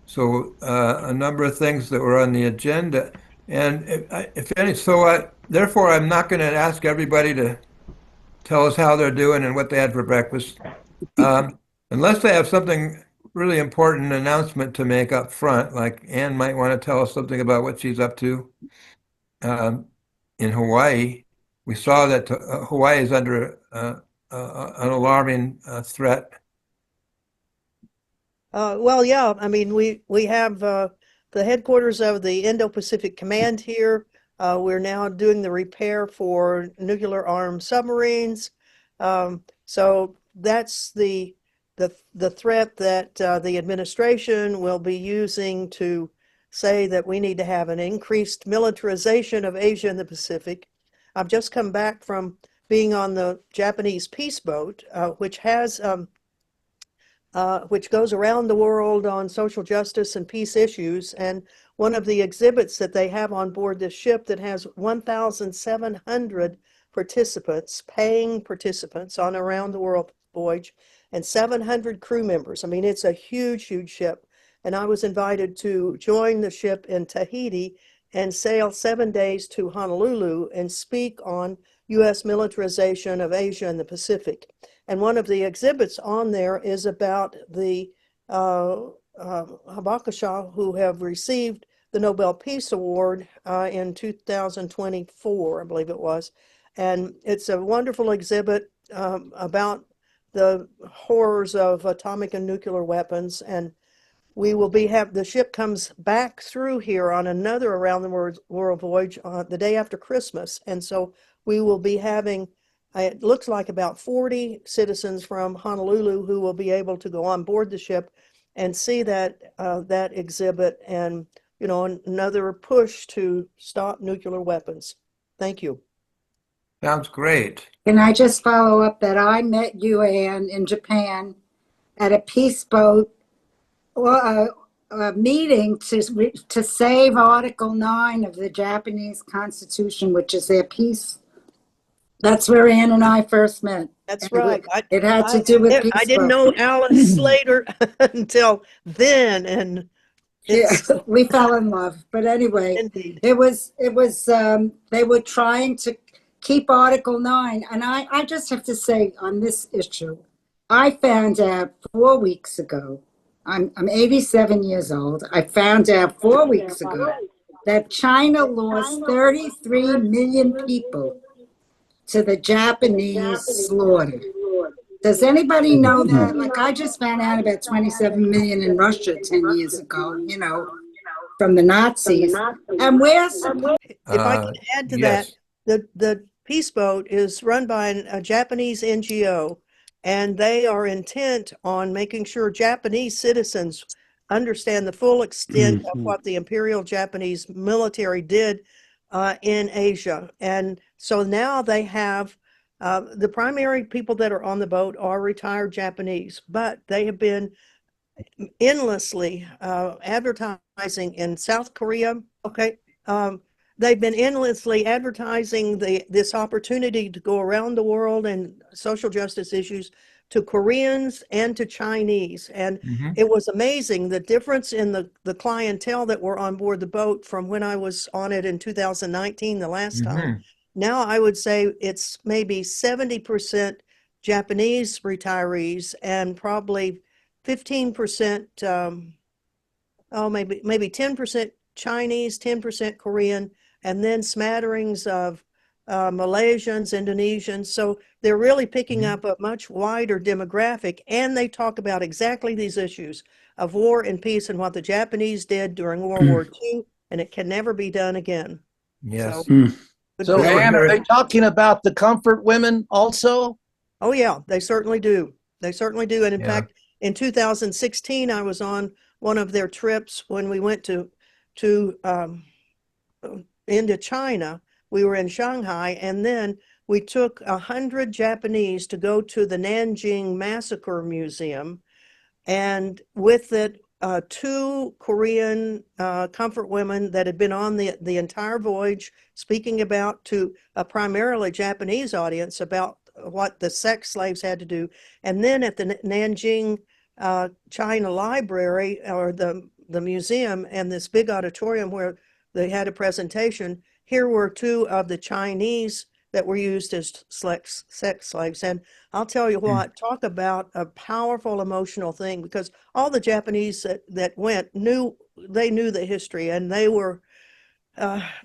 So a number of things that were on the agenda. And if any, so therefore, I'm not going to ask everybody to tell us how they're doing and what they had for breakfast, unless they have something really important announcement to make up front, like Anne might want to tell us something about what she's up to um, in Hawaii. We saw that Hawaii is under an alarming threat. Well, yeah, I mean, we have the headquarters of the Indo-Pacific Command here. We're now doing the repair for nuclear armed submarines. So that's the threat that the administration will be using to say that we need to have an increased militarization of Asia and the Pacific. I've just come back from being on the Japanese peace boat, which goes around the world on social justice and peace issues. And one of the exhibits that they have on board this ship that has 1,700 participants, paying participants on around the world voyage, and 700 crew members. I mean, it's a huge, huge ship. And I was invited to join the ship in Tahiti and sail 7 days to Honolulu and speak on U.S. militarization of Asia and the Pacific. And one of the exhibits on there is about the Habakusha who have received the Nobel Peace Award in 2024, I believe it was. And it's a wonderful exhibit about the horrors of atomic and nuclear weapons. And we will have the ship comes back through here on another around the world voyage the day after Christmas. And so we will be having it looks like about 40 citizens from Honolulu who will be able to go on board the ship and see that exhibit, and another push to stop nuclear weapons. Thank you. Sounds great. Can I just follow up that I met you, Anne, in Japan at a peace boat a meeting to save Article 9 of the Japanese Constitution, which is their peace. That's where Ann and I first met. That's right. It had to do with peace. I didn't know Alice Slater until then, and yeah, we fell in love. But anyway, indeed. it was they were trying to keep Article 9, and I just have to say on this issue, I found out 4 weeks ago. I'm 87 years old. I found out 4 weeks ago that China lost 33 million people to the Japanese slaughter. Does anybody know that? Like, I just found out about 27 million in Russia 10 years ago, from the Nazis. And if I can add to yes. that, the peace boat is run by a Japanese NGO, and they are intent on making sure Japanese citizens understand the full extent of what the Imperial Japanese military did in Asia. And so now they have the primary people that are on the boat are retired Japanese, but they have been endlessly advertising in South Korea. Okay. They've been endlessly advertising this opportunity to go around the world and social justice issues to Koreans and to Chinese. And it was amazing the difference in the clientele that were on board the boat from when I was on it in 2019, the last time. Now I would say it's maybe 70% Japanese retirees and probably 15%, maybe 10% Chinese, 10% Korean, and then smatterings of Malaysians, Indonesians. So they're really picking up a much wider demographic, and they talk about exactly these issues of war and peace and what the Japanese did during World War II, and it can never be done again. Yes. So Anne, are they talking about the comfort women also? Oh yeah, they certainly do. They certainly do. And in fact, in 2016, I was on one of their trips when we went into China. We were in Shanghai, and then we took 100 Japanese to go to the Nanjing Massacre Museum, and with it, 2 Korean comfort women that had been on the entire voyage, speaking about to a primarily Japanese audience about what the sex slaves had to do. And then at the Nanjing China Library, or the the museum and this big auditorium where they had a presentation. Here were two of the Chinese that were used as sex slaves. And I'll tell you what, talk about a powerful emotional thing, because all the Japanese that went knew the history, and they were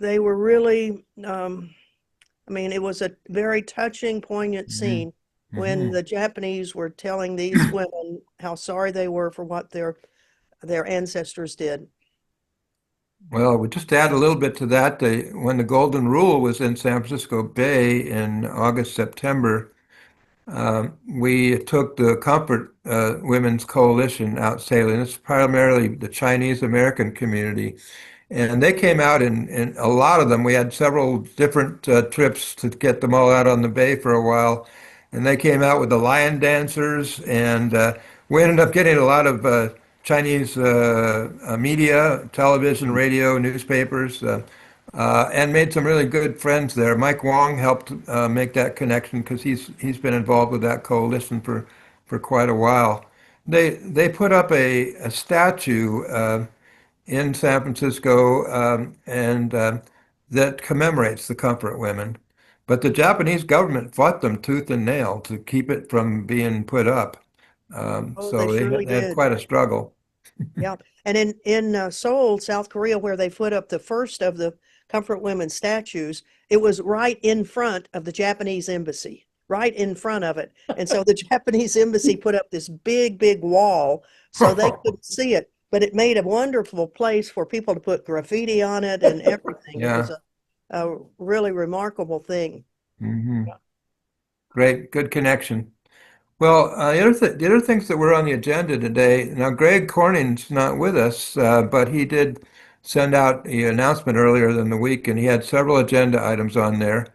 really, I mean, it was a very touching, poignant scene when the Japanese were telling these women how sorry they were for what their ancestors did. Well, we just add a little bit to that. When the Golden Rule was in San Francisco Bay in August, September, we took the Comfort Women's Coalition out sailing. It's primarily the Chinese American community. And they came out in a lot of them. We had several different trips to get them all out on the bay for a while. And they came out with the lion dancers. And we ended up getting a lot of Chinese media, television, radio, newspapers, and made some really good friends there. Mike Wong helped make that connection because he's been involved with that coalition for quite a while. They put up a statue in San Francisco and that commemorates the Comfort Women. But the Japanese government fought them tooth and nail to keep it from being put up. Oh, they So surely they had did. quite a struggle. Yeah. And in Seoul, South Korea, where they put up the first of the Comfort Women statues, it was right in front of the Japanese embassy, right in front of it. And so the Japanese embassy put up this big, big wall so they couldn't see it. But it made a wonderful place for people to put graffiti on it and everything. It was Yeah. a really remarkable thing. hmm Great, good connection. Well, the other things that were on the agenda today. Now, Greg Corning's not with us, but he did send out the announcement earlier in the week, and he had several agenda items on there.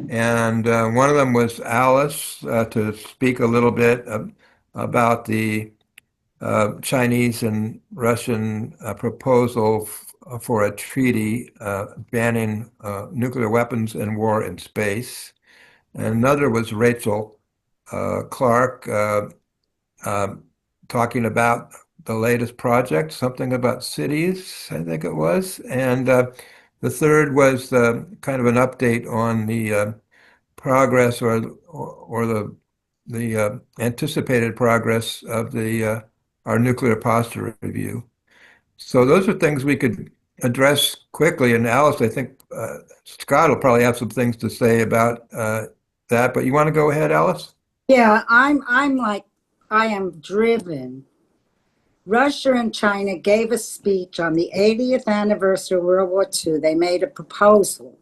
And one of them was Alice to speak a little bit about the Chinese and Russian proposal for a treaty banning nuclear weapons and war in space. And another was Rachel Clark um, talking about the latest project, something about cities, I think it was. And the third was kind of an update on the progress or the anticipated progress of the our nuclear posture review. So those are things we could address quickly. And Alice, I think Scott will probably have some things to say about that. But you want to go ahead, Alice? Yeah, I'm like, I am driven. Russia and China gave a speech on the 80th anniversary of World War II. They made a proposal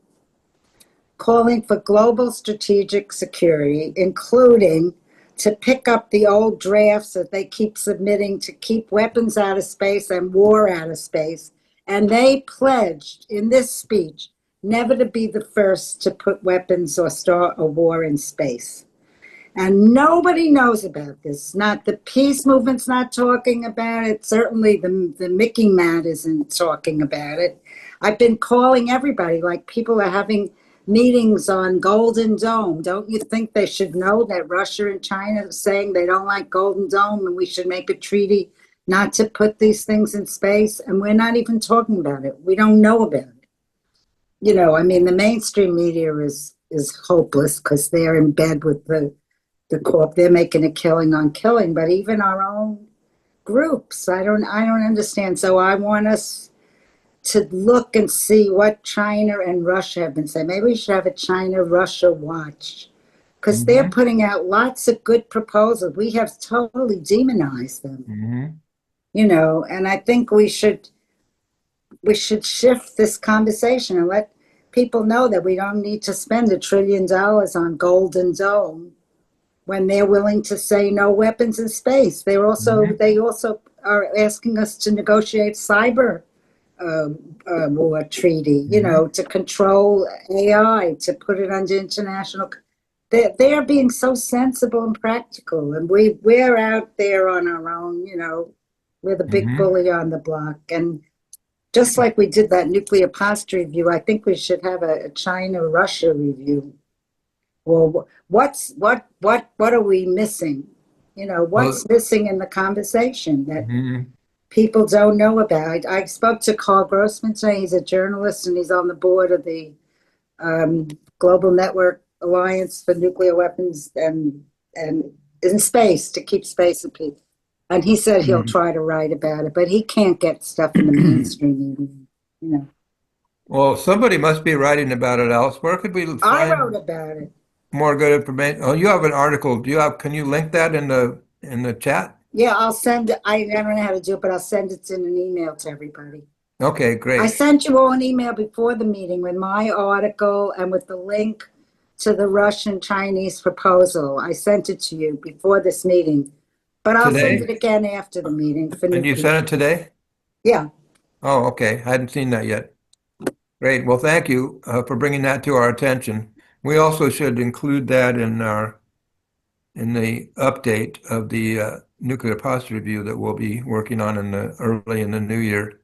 calling for global strategic security, including to pick up the old drafts that they keep submitting to keep weapons out of space and war out of space. And they pledged in this speech never to be the first to put weapons or start a war in space. And nobody knows about this. Not the peace movement's not talking about it. Certainly the Mickey Mouse isn't talking about it. I've been calling everybody, like people are having meetings on Golden Dome. Don't you think they should know that Russia and China are saying they don't like Golden Dome and we should make a treaty not to put these things in space? And we're not even talking about it. We don't know about it. You know, I mean, the mainstream media is hopeless because they're in bed with the corp. They're making a killing on killing, but even our own groups, I don't understand. So I want us to look and see what China and Russia have been saying. Maybe we should have a China-Russia watch because they're putting out lots of good proposals. We have totally demonized them, you know, and I think we should shift this conversation and let people know that we don't need to spend $1 trillion on Golden Dome when they're willing to say no weapons in space. They also are asking us to negotiate cyber war treaty, you know, to control AI, to put it under international. They're being so sensible and practical, and we're out there on our own. You know, we're the big bully on the block, and just like we did that nuclear posture review, I think we should have a China-Russia review. Well, what are we missing? You know, what's missing in the conversation that people don't know about. I spoke to Carl Grossman today. He's a journalist and he's on the board of the Global Network Alliance for Nuclear Weapons and in space, to keep space at peace. And he said he'll try to write about it, but he can't get stuff in the mainstream media, you know. Well, somebody must be writing about it, Alice. Where could we I find wrote about it. more good information? Oh, you have an article. Can you link that in the chat? Yeah, I'll send it. I don't know how to do it, but I'll send it in an email to everybody. Okay, I great. sent you all an email before the meeting with my article and with the link to the Russian-Chinese proposal. I sent it to you before this meeting, but I'll Today? send it again after the meeting. And you sent it today? Yeah, Oh, okay. I hadn't seen that yet. Great. Well, thank you for bringing that to our attention. We also should include that in the update of the nuclear posture review that we'll be working on early in the new year.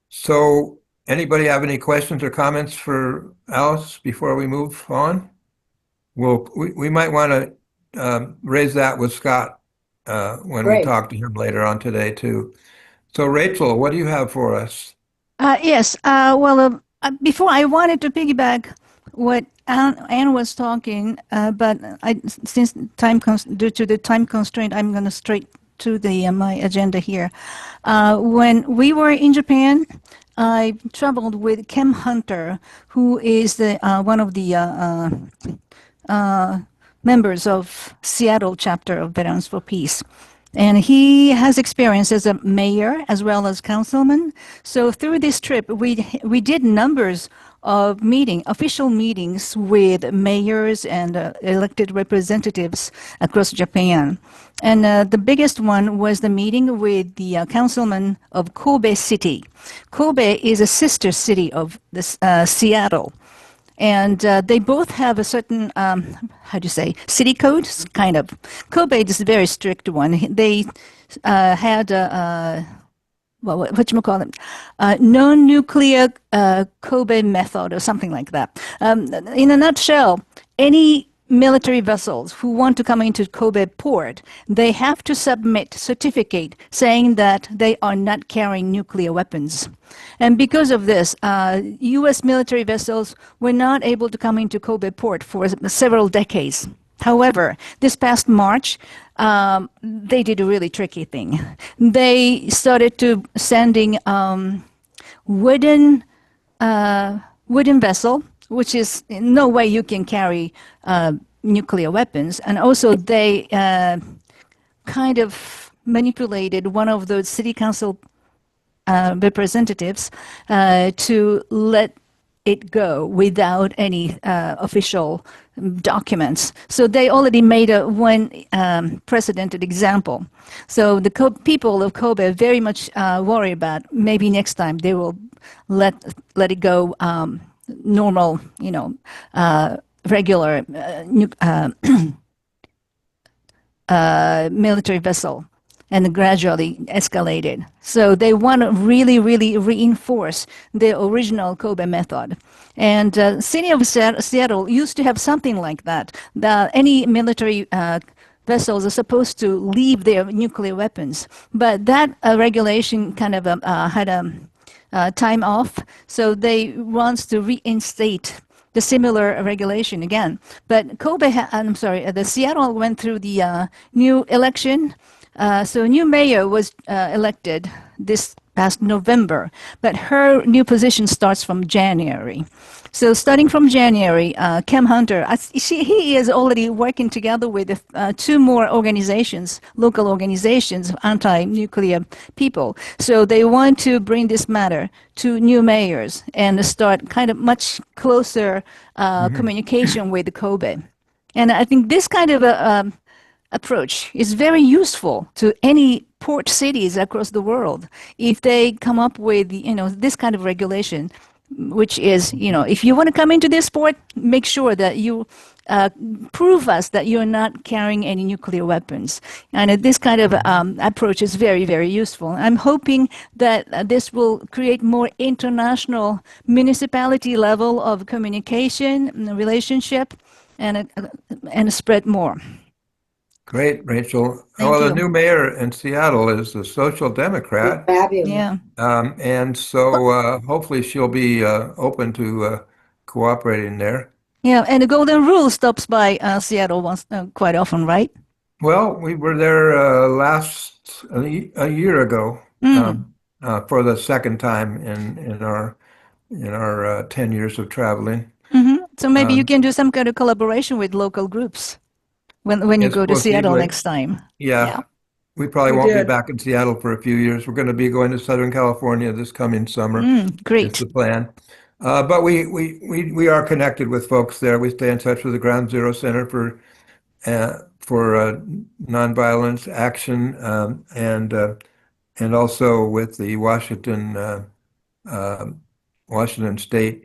So anybody have any questions or comments for Alice before we move on? Well, we might want to raise that with Scott when we Great. talk to him later on today too. So Rachel, what do you have for us? Yes. Before I wanted to piggyback what Anne was talking, but since due to the time constraint, I'm going to straight to my agenda here. When we were in Japan, I traveled with Kem Hunter, who is one of the members of Seattle chapter of Veterans for Peace. And he has experience as a mayor as well as councilman. So through this trip, we did numbers of official meetings with mayors and elected representatives across Japan. And the biggest one was the meeting with the councilman of Kobe City. Kobe is a sister city of Seattle. And they both have a certain, city code, kind of. Kobe is a very strict one. They had non-nuclear Kobe method or something like that. In a nutshell, any military vessels who want to come into Kobe port, they have to submit certificate saying that they are not carrying nuclear weapons. And because of this, U.S. military vessels were not able to come into Kobe port for several decades. However, this past March, they did a really tricky thing. They started to sending wooden vessel, which is in no way you can carry nuclear weapons. And also they kind of manipulated one of those city council representatives to let it go without any official documents. So they already made one precedented example. So the people of Kobe very much worry about maybe next time they will let it go normal, regular military vessel, and gradually escalated. So they want to really, really reinforce the original Kobe method. And City of Seattle used to have something like that. Any military vessels are supposed to leave their nuclear weapons. But that regulation kind of had a time off. So they wants to reinstate the similar regulation again. But the Seattle went through the new election. So a new mayor was elected this past November, but her new position starts from January. So starting from January, Kem Hunter, he is already working together with two more organizations, local organizations, anti-nuclear people. So they want to bring this matter to new mayors and start kind of much closer communication with Kobe. And I think this kind of approach is very useful to any port cities across the world if they come up with this kind of regulation, which is if you want to come into this port, make sure that you prove us that you're not carrying any nuclear weapons. And this kind of approach is very, very useful. I'm hoping that this will create more international municipality level of communication relationship and spread more. Great, Rachel. Thank Well, the you. new mayor in Seattle is a social democrat. Fabulous. Yeah. And so hopefully she'll be open to cooperating there. Yeah, and the Golden Rule stops by Seattle once quite often, right? Well, we were there a year ago for the second time in our 10 years of traveling. So maybe you Um, can do some kind of collaboration with local groups when you Yes, go to we'll see. Seattle next time. Yeah, Yeah. we probably We won't be did. back in Seattle for a few years. We're going to be going to Southern California this coming summer, is Great. the plan. But we are connected with folks there. We stay in touch with the Ground Zero Center for nonviolence action, and also with the uh, Washington State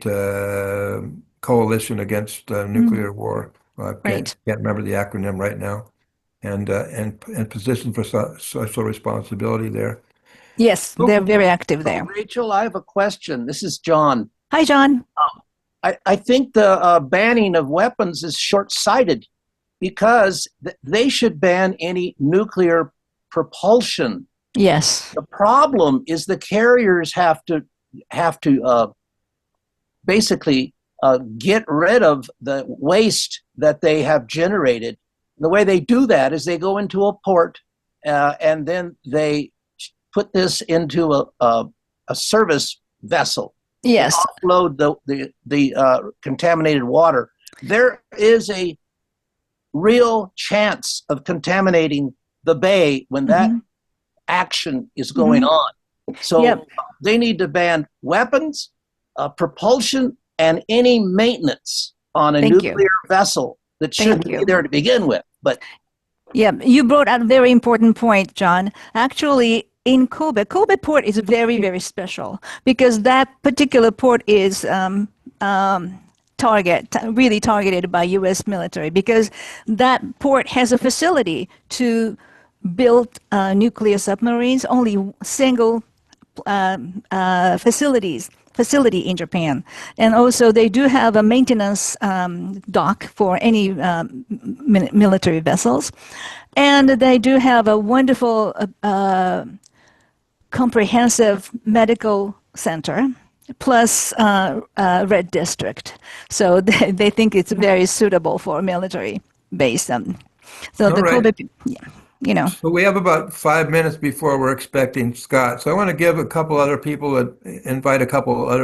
Coalition Against Nuclear War. I Right. can't remember the acronym right now. And position for social responsibility there. Yes, they're very active there. Rachel, I have a question. This is John. Hi, John. I think the banning of weapons is short-sighted because they should ban any nuclear propulsion. Yes. The problem is the carriers have to basically get rid of the waste that they have generated. The way they do that is they go into a port and then they put this into a service vessel. Yes. Offload the contaminated water. There is a real chance of contaminating the bay when that action is going on. So they need to ban weapons, propulsion, and any maintenance on a nuclear vessel that shouldn't be there to begin with. But yeah, you brought out a very important point, John. Actually, in Kobe port is very, very special because that particular port is really targeted by U.S. military because that port has a facility to build nuclear submarines, only single facility in Japan. And also they do have a maintenance dock for any military vessels. And they do have a wonderful comprehensive medical center plus red district. So they think it's very suitable for military base. So All the right. Kobe, you know. So we have about 5 minutes before we're expecting Scott. So I want to invite a couple other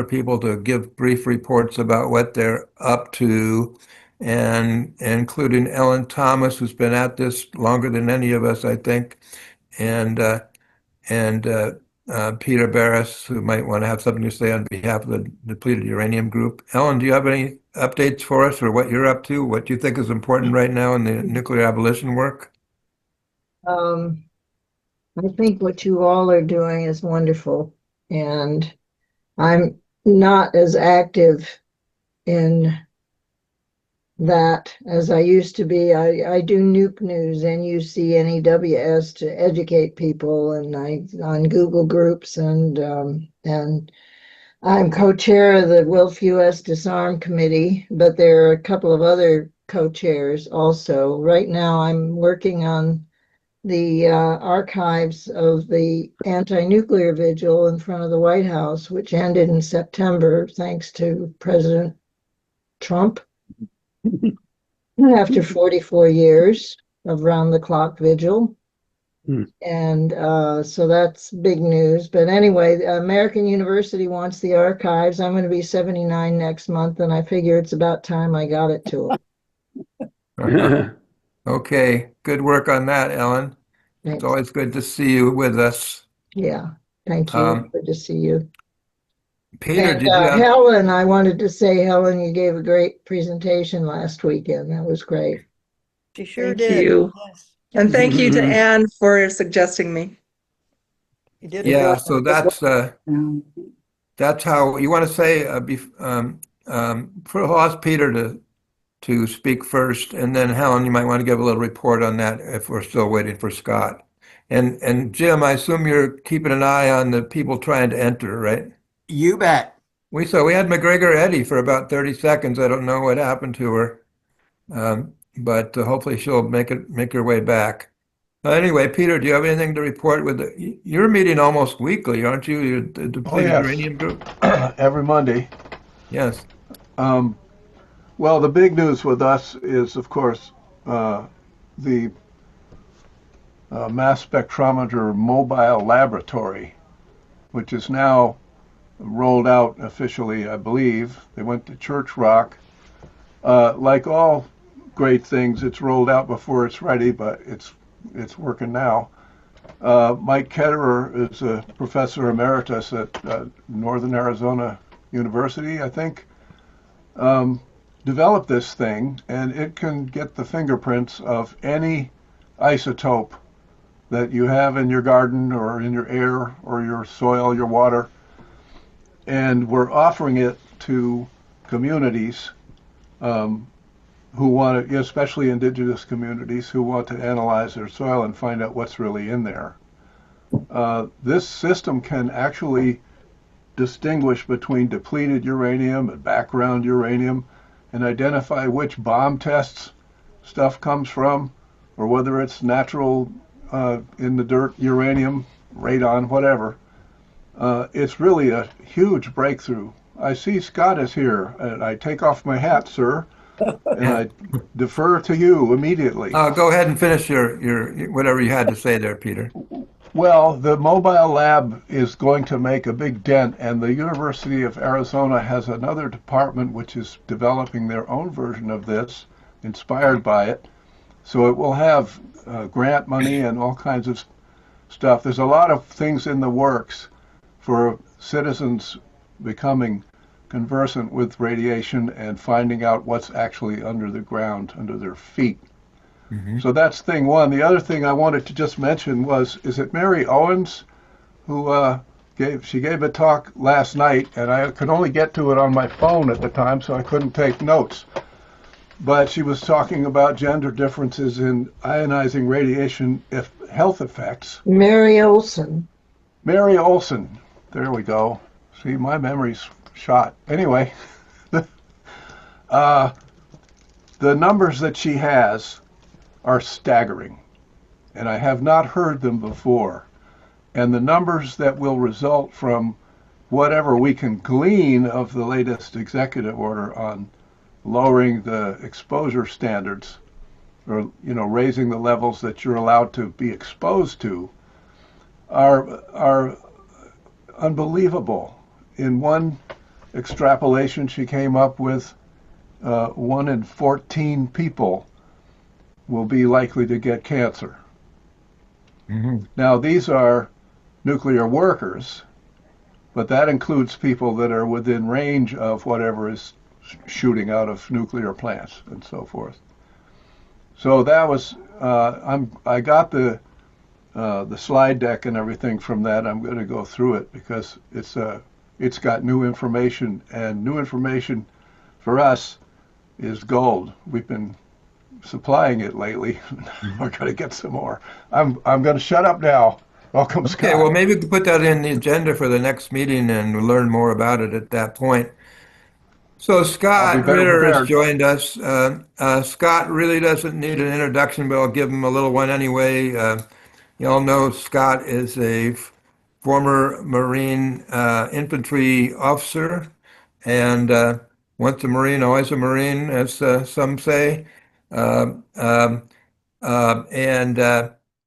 people to give brief reports about what they're up to, and including Ellen Thomas, who's been at this longer than any of us, I think, and Peter Barris, who might want to have something to say on behalf of the depleted uranium group. Ellen, do you have any updates for us, or what you're up to? What you think is important right now in the nuclear abolition work? I think what you all are doing is wonderful, and I'm not as active in that as I used to be. I do Nuke News, NUCNEWS, to educate people, and on Google Groups, and I'm co-chair of the Wilf US Disarm Committee, but there are a couple of other co-chairs also. Right now, I'm working on the archives of the anti-nuclear vigil in front of the White House, which ended in September, thanks to President Trump. After 44 years of round-the-clock vigil. And so that's big news. But anyway, American University wants the archives. I'm going to be 79 next month, and I figure it's about time I got it to them. Okay, good work on that, Ellen. Thanks. It's always good to see you with us. Yeah, thank you. Good to see you. Peter, And did you have... Helen, I wanted to say, Helen, you gave a great presentation last weekend. That was great. She sure Thank did. you. Yes, And thank you to Anne for suggesting me. you did a Yeah, good so that's how you want to say. I'll ask Peter to speak first, and then Helen, you might want to give a little report on that if we're still waiting for Scott. And Jim, I assume you're keeping an eye on the people trying to enter, right? You bet. We had McGregor Eddie for about 30 seconds. I don't know what happened to her. but hopefully she'll make her way back. Anyway, Peter, do you have anything to report with you're meeting almost weekly, aren't you? The Oh, depleted yes. uranium group? Every Monday. Yes. Well, the big news with us is, of course, the mass spectrometer mobile laboratory, which is now rolled out officially, I believe. They went to Church Rock. Like all great things, it's rolled out before it's ready, but it's working now. Mike Ketterer is a professor emeritus at Northern Arizona University, I think. Developed this thing, and it can get the fingerprints of any isotope that you have in your garden or in your air or your soil, your water. And we're offering it to communities who want to, especially indigenous communities who want to analyze their soil and find out what's really in there. This system can actually distinguish between depleted uranium and background uranium and identify which bomb tests stuff comes from, or whether it's natural in the dirt uranium, radon, whatever. It's really a huge breakthrough. I see Scott is here, and I take off my hat, sir, and I defer to you immediately. Go ahead and finish your whatever you had to say there, Peter. Well, the mobile lab is going to make a big dent, and the University of Arizona has another department which is developing their own version of this, inspired by it. So it will have grant money and all kinds of stuff. There's a lot of things in the works for citizens becoming conversant with radiation and finding out what's actually under the ground, under their feet. Mm-hmm. So that's thing one. The other thing I wanted to just mention was, is it Mary Owens who gave a talk last night, and I could only get to it on my phone at the time, so I couldn't take notes. But she was talking about gender differences in ionizing radiation health effects. Mary Olson. Mary Olson. There we go. See, my memory's shot. Anyway, the numbers that she has are staggering, and I have not heard them before. And the numbers that will result from whatever we can glean of the latest executive order on lowering the exposure standards, or raising the levels that you're allowed to be exposed to, are unbelievable. In one extrapolation, she came up with 1 in 14 people will be likely to get cancer. Mm-hmm. Now, these are nuclear workers, but that includes people that are within range of whatever is shooting out of nuclear plants and so forth. So that was, I got the slide deck and everything from that. I'm going to go through it because it's got new information, and new information for us is gold. We've been supplying it lately. We're going to get some more. I'm going to shut up now. Welcome, Scott. Okay, well, maybe we could put that in the agenda for the next meeting and learn more about it at that point. So I'll be Scott better Ritter has prepared. joined us. Scott really doesn't need an introduction, but I'll give him a little one anyway. You all know Scott is a former Marine infantry officer, and once a Marine, always a Marine, as some say. And